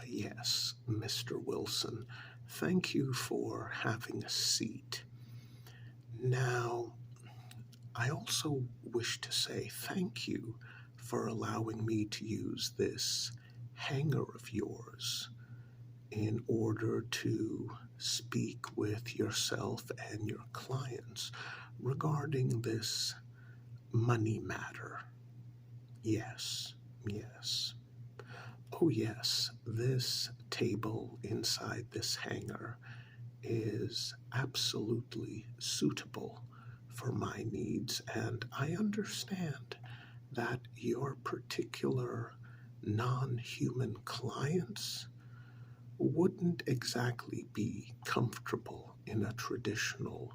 Yes, Mr. Wilson. Thank you for having a seat. Now, I also wish to say thank you for allowing me to use this hangar of yours in order to speak with yourself and your clients regarding this money matter. Yes, yes. Oh, yes, this table inside this hangar is absolutely suitable for my needs, and I understand that your particular non human clients wouldn't exactly be comfortable in a traditional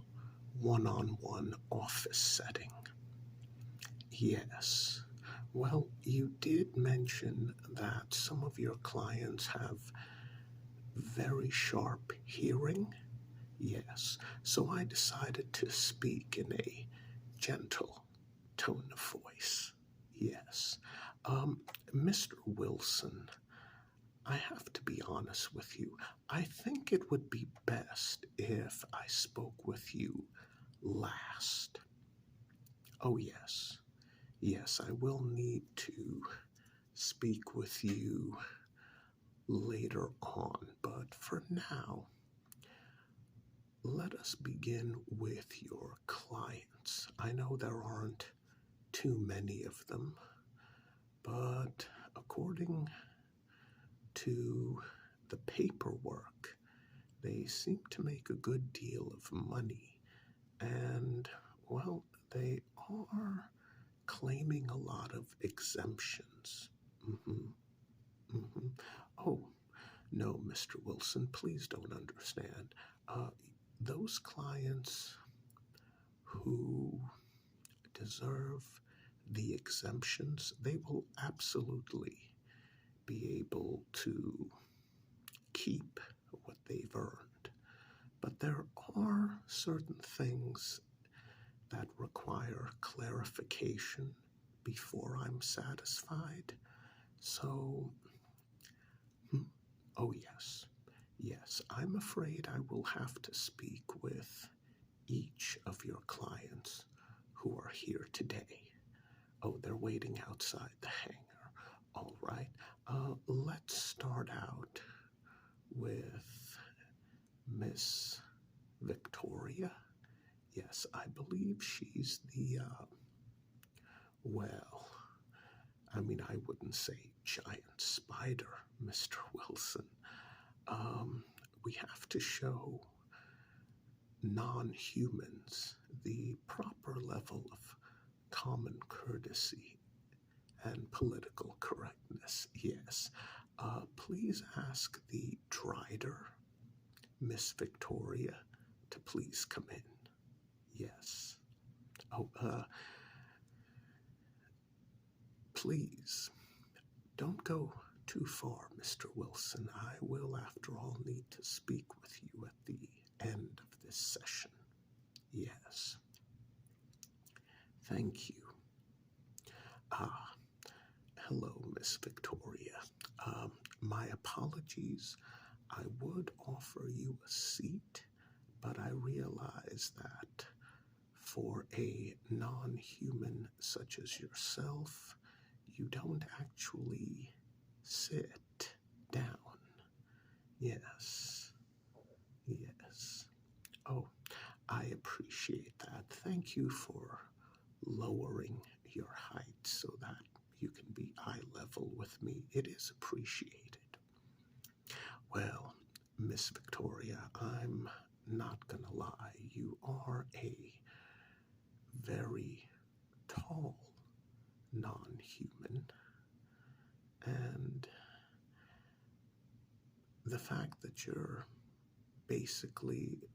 one on one office setting. Yes. Well, you did mention that some of your clients have very sharp hearing. Yes. So I decided to speak in a gentle tone of voice. Yes. Um, Mr. Wilson, I have to be honest with you. I think it would be best if I spoke with you last. Oh, yes. Yes, I will need to speak with you later on, but for now, let us begin with your clients. I know there aren't too many of them, but according to the paperwork, they seem to make a good deal of money, and, well, they are claiming a lot of exemptions. hmm hmm Oh, no, Mr. Wilson, please don't understand. Uh, those clients who deserve the exemptions, they will absolutely be able to keep what they've earned. But there are certain things that require clarification before I'm satisfied. So, oh, yes. Yes, I'm afraid I will have to speak with each of your clients who are here today. Oh, they're waiting outside the hangar. All right. Let's start out with Miss Victoria. Yes, I believe she's well, I mean, I wouldn't say giant spider, Mr. Wilson. Um, we have to show non humans the proper level of common courtesy and political correctness. Yes. Please ask the Drider, Miss Victoria, to please come in. Yes. Oh, please don't go too far, Mr. Wilson. I will, after all, need to speak with you at the end of this session. Yes. Thank you. Ah, hello, Miss Victoria. My apologies. I would offer you a seat, but I realize that for a non human such as yourself, you don't actually sit down. Yes, yes. Oh, I appreciate that. Thank you for lowering your height so that you can be eye level with me. It is appreciated. Well, Miss Victoria, I'm not gonna lie. You are a very tall non human, and the fact that you're basically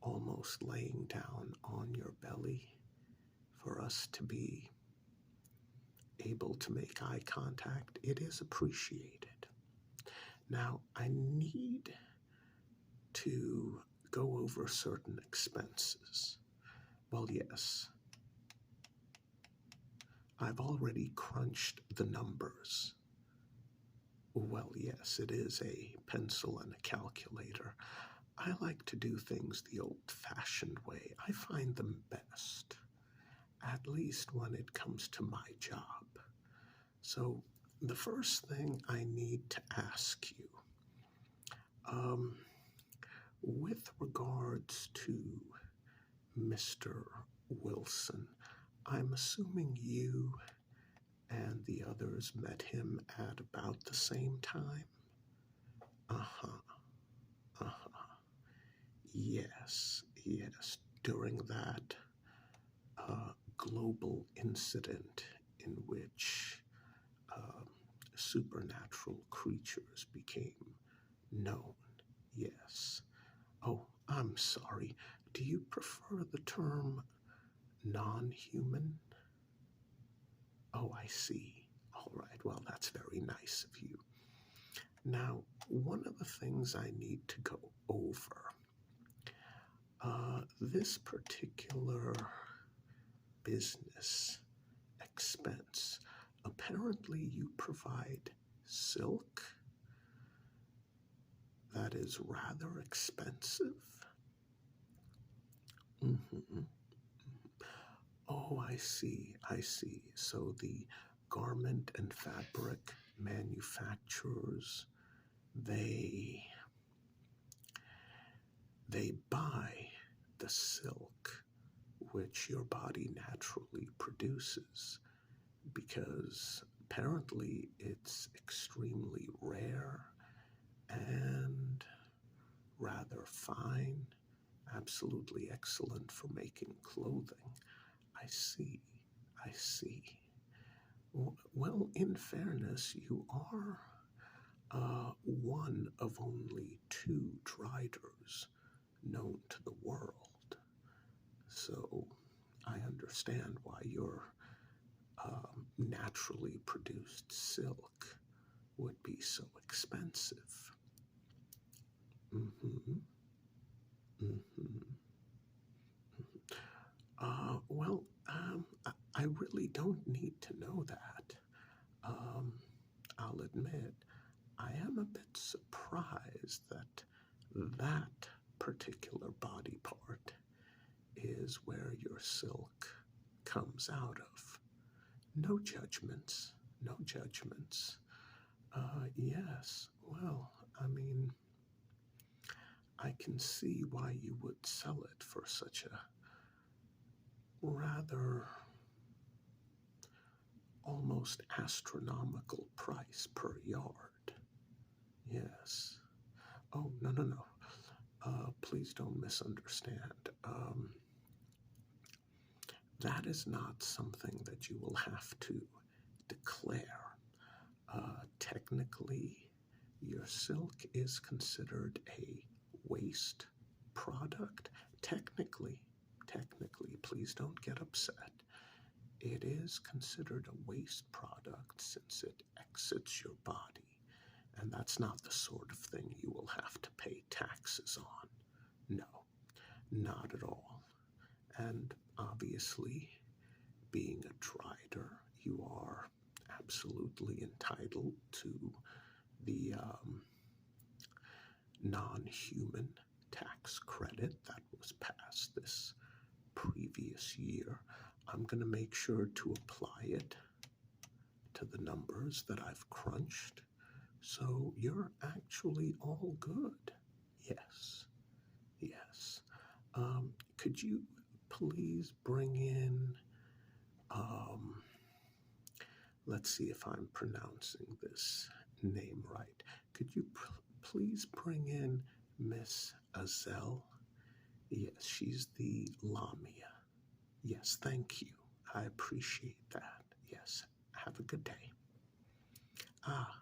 almost laying down on your belly for us to be able to make eye contact, it is appreciated. Now, I need to go over certain expenses. Well, yes, I've already crunched the numbers. Well, yes, it is a pencil and a calculator. I like to do things the old-fashioned way. I find them best, at least when it comes to my job. So, the first thing I need to ask you, um, with regards to Mr. Wilson, I'm assuming you and the others met him at about the same time? Uh-huh, uh-huh. Yes, yes. During that global incident in which um, supernatural creatures became known. Yes. Oh, I'm sorry. Do you prefer the term non human? Oh, I see. All right. Well, that's very nice of you. Now, one of the things I need to go over, this particular business expense, apparently you provide silk that is rather expensive. Hmm. Oh, I see, I see. So the garment and fabric manufacturers, they they buy the silk which your body naturally produces because apparently it's extremely rare and rather fine, absolutely excellent for making clothing. I see, I see. Well, in fairness, you are one of only two driders known to the world. So I understand why your naturally produced silk would be so expensive. Mm-hmm, mm-hmm. Well, I really don't need to know that. Um, I'll admit, I am a bit surprised that that particular body part is where your silk comes out of. No judgments, no judgments. Yes, well, I mean, I can see why you would sell it for such a rather almost astronomical price per yard. Yes. Oh, no, no, no. Please don't misunderstand. That is not something that you will have to declare. Technically, your silk is considered a waste product. Technically, please don't get upset. It is considered a waste product since it exits your body, and that's not the sort of thing you will have to pay taxes on. No, not at all. And obviously, being a drider, you are absolutely entitled to the non human tax credit that was passed this previous year. I'm going to make sure to apply it to the numbers that I've crunched. So you're actually all good. Yes, yes. Could you please bring in, um, let's see if I'm pronouncing this name right. Could you please bring in Miss Azelle? Yes, she's the Lamia. Yes, thank you. I appreciate that. Yes, have a good day. Ah,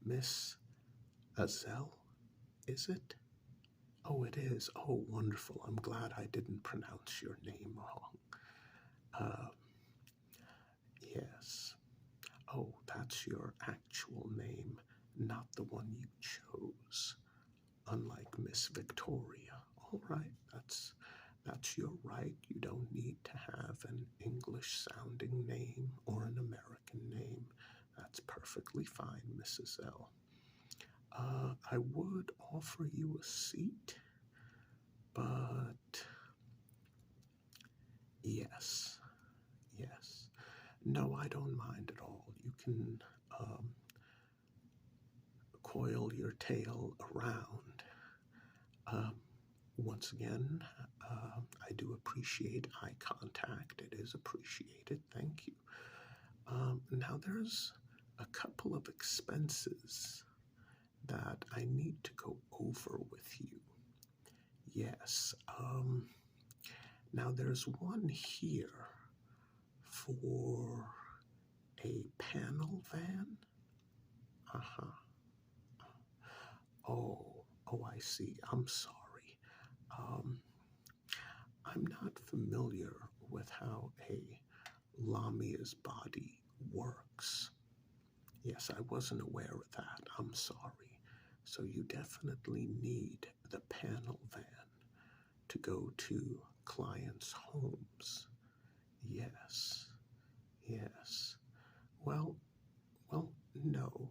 Miss Azelle, is it? Oh, it is. Oh, wonderful. I'm glad I didn't pronounce your name wrong. Uh, yes. Oh, that's your actual name, not the one you chose. Unlike Miss Victoria. All right, that's your right. You don't need to have an English-sounding name or an American name. That's perfectly fine, Mrs. L. I would offer you a seat, but yes, yes. No, I don't mind at all. You can coil your tail around. Um, Once again, I do appreciate eye contact. It is appreciated. Thank you. Now, there's a couple of expenses that I need to go over with you. Yes. Now, there's one here for a panel van. Uh huh. Oh, I see. I'm sorry. Um, I'm not familiar with how a Lamia's body works. Yes, I wasn't aware of that. I'm sorry. So you definitely need the panel van to go to clients' homes. Yes, yes. Well, no.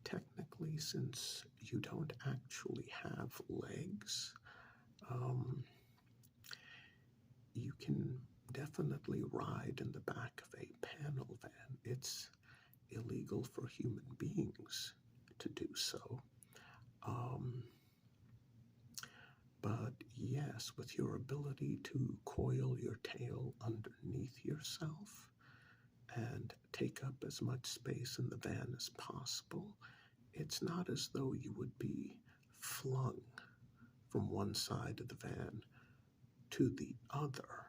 Technically, since you don't actually have legs, um, you can definitely ride in the back of a panel van. It's illegal for human beings to do so. Um, but yes, with your ability to coil your tail underneath yourself and take up as much space in the van as possible, it's not as though you would be flung from one side of the van to the other.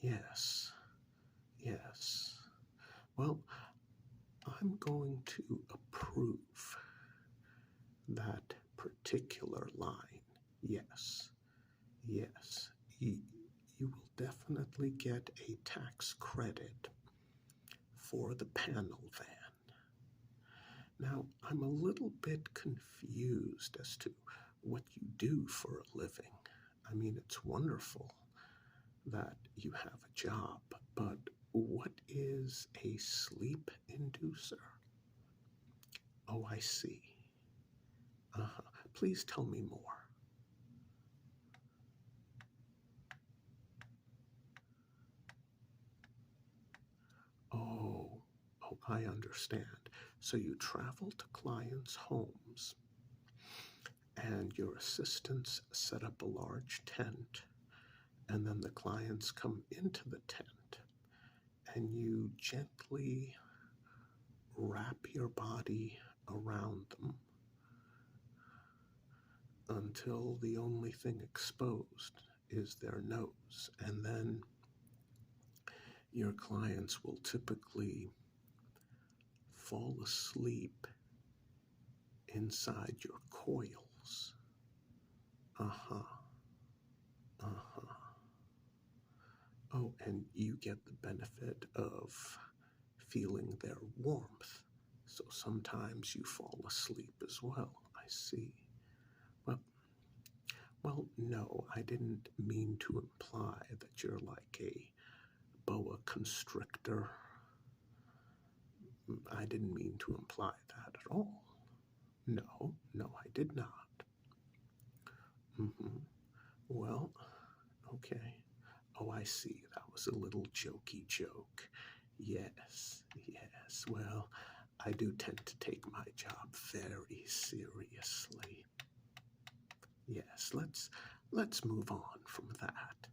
Yes, yes. Well, I'm going to approve that particular line. Yes, yes. You will definitely get a tax credit for the panel van. Now, I'm a little bit confused as to what you do for a living. I mean, it's wonderful that you have a job, but what is a sleep inducer? Oh, I see. Uh-huh. Please tell me more. Oh, I understand. So you travel to clients' homes and your assistants set up a large tent, and then the clients come into the tent and you gently wrap your body around them until the only thing exposed is their nose. And then your clients will typically fall asleep inside your coils. Uh-huh. Uh-huh. Oh, and you get the benefit of feeling their warmth. So sometimes you fall asleep as well. I see. Well, no, I didn't mean to imply that you're like a boa constrictor. I didn't mean to imply that at all. No, I did not. Mm-hmm. Well, okay. Oh, I see. That was a little jokey joke. Yes, yes. Well, I do tend to take my job very seriously. Yes, let's move on from that.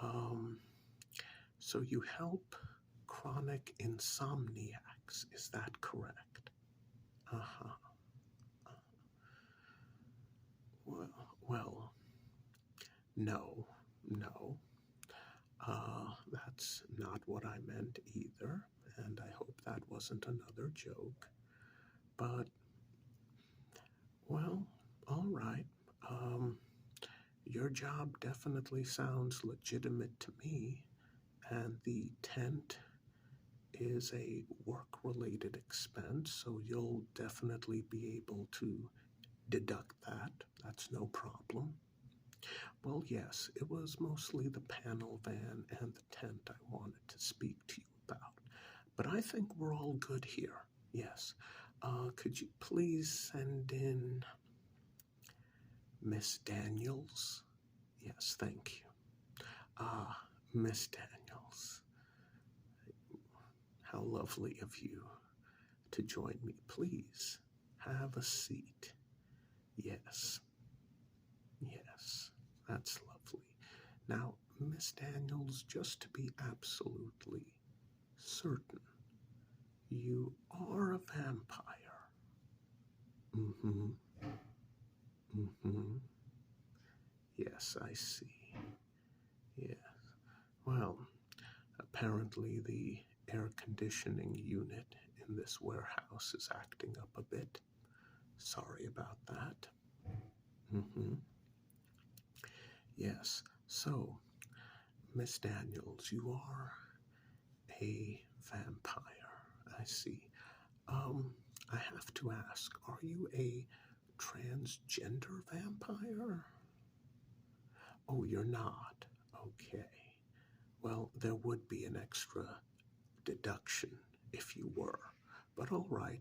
Um, so you help chronic insomniacs, is that correct? Uh-huh. Well, no, no. That's not what I meant either, and I hope that wasn't another joke. But, well, all right. Um, your job definitely sounds legitimate to me, and the tent is a work-related expense, so you'll definitely be able to deduct that. That's no problem. Well, yes, it was mostly the panel van and the tent I wanted to speak to you about. But I think we're all good here. Yes. Could you please send in Miss Daniels? Yes, thank you. Miss Daniels, how lovely of you to join me. Please have a seat. Yes, yes, that's lovely. Now, Miss Daniels, just to be absolutely certain, you are a vampire. Mm-hmm. Mm-hmm. Yes, I see. Yes. Well, apparently the air conditioning unit in this warehouse is acting up a bit. Sorry about that. Mm-hmm. Yes. So, Miss Daniels, you are a vampire. I see. Um, I have to ask, are you a transgender vampire? Oh, you're not. Okay. Well, there would be an extra deduction if you were. But all right,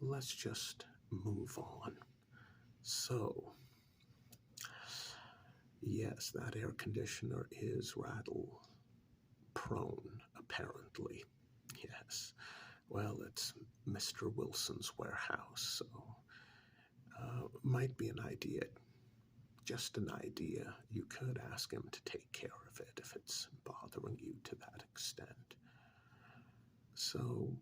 let's just move on. So, yes, that air conditioner is rattle prone, apparently. Yes. Well, it's Mr. Wilson's warehouse, so might be an idea, just an idea. You could ask him to take care of it if it's bothering you to that extent. So,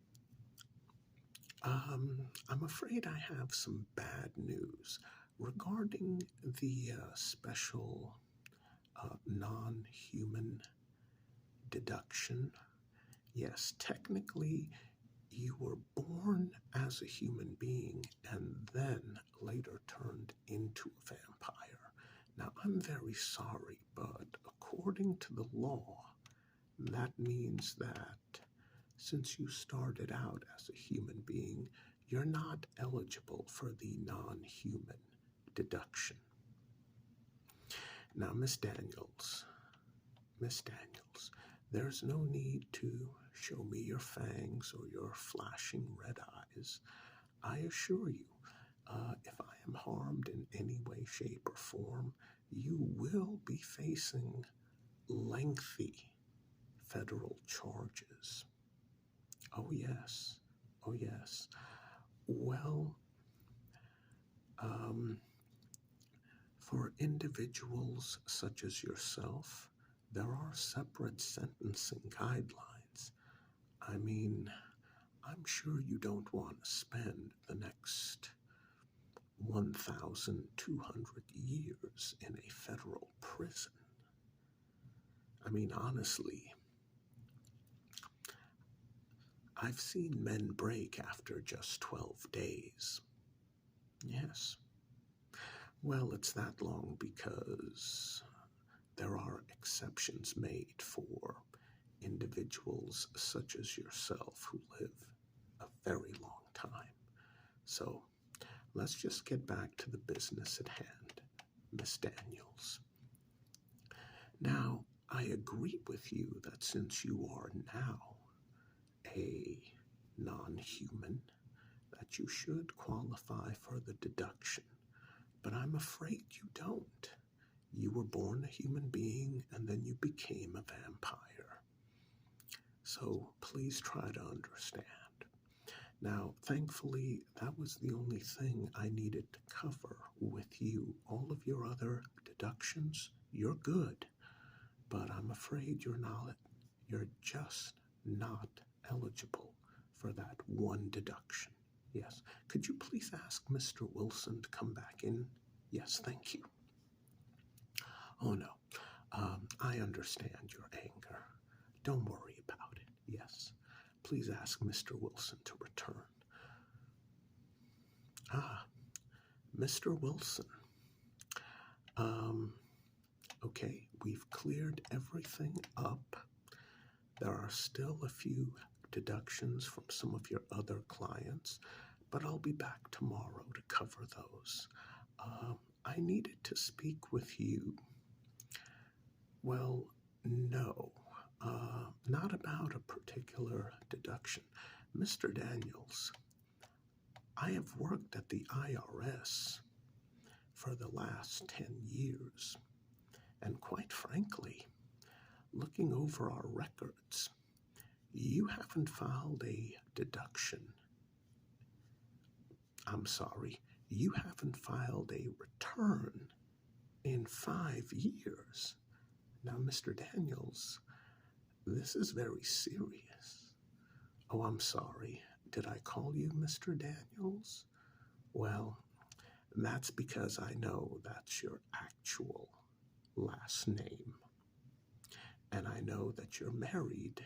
I'm afraid I have some bad news regarding the special non-human deduction. Yes, technically, you were born as a human being and then later turned into a vampire. Now, I'm very sorry, but according to the law, that means that since you started out as a human being, you're not eligible for the non-human deduction. Now, Miss Daniels, there's no need to show me your fangs or your flashing red eyes. I assure you, if I am harmed in any way, shape, or form, you will be facing lengthy federal charges. Oh, yes. Oh, yes. Well, um, for individuals such as yourself, there are separate sentencing guidelines. I mean, I'm sure you don't want to spend the next 1,200 years in a federal prison. I mean, honestly, I've seen men break after just 12 days. Yes. Well, it's that long because there are exceptions made for individuals such as yourself who live a very long time. So let's just get back to the business at hand, Miss Daniels. Now, I agree with you that since you are now a non-human, that you should qualify for the deduction. But I'm afraid you don't. You were born a human being and then you became a vampire. So please try to understand. Now, thankfully, that was the only thing I needed to cover with you. All of your other deductions, you're good. But I'm afraid you're just not eligible for that one deduction. Yes. Could you please ask Mr. Wilson to come back in? Yes, thank you. Oh, no. I understand your anger. Don't worry about it. Yes. Please ask Mr. Wilson to return. Mr. Wilson. Okay, we've cleared everything up. There are still a few deductions from some of your other clients, but I'll be back tomorrow to cover those. I needed to speak with you. Well, no, not about a particular deduction. Mr. Daniels, I have worked at the IRS for the last 10 years, and quite frankly, looking over our records, you haven't filed a deduction. I'm sorry, you haven't filed a return in 5 years. Now, Mr. Daniels, this is very serious. Oh, I'm sorry. Did I call you Mr. Daniels? Well, that's because I know that's your actual last name. And I know that you're married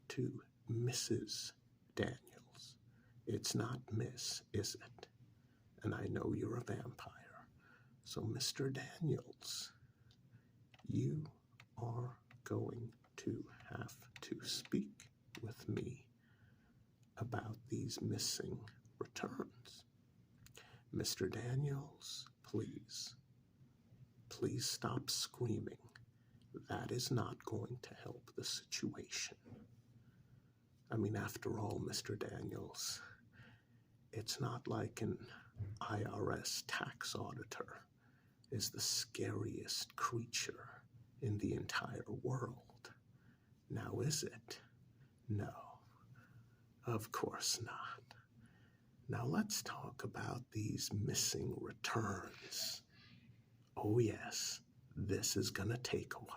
to Mrs. Daniels. It's not Miss, is it? And I know you're a vampire. So, Mr. Daniels, you are going to have to speak with me about these missing returns. Mr. Daniels, please stop screaming. That is not going to help the situation. I mean, after all, Mr. Daniels, it's not like an IRS tax auditor is the scariest creature in the entire world. Now, is it? No, of course not. Now, let's talk about these missing returns. Oh, yes, this is going to take a while.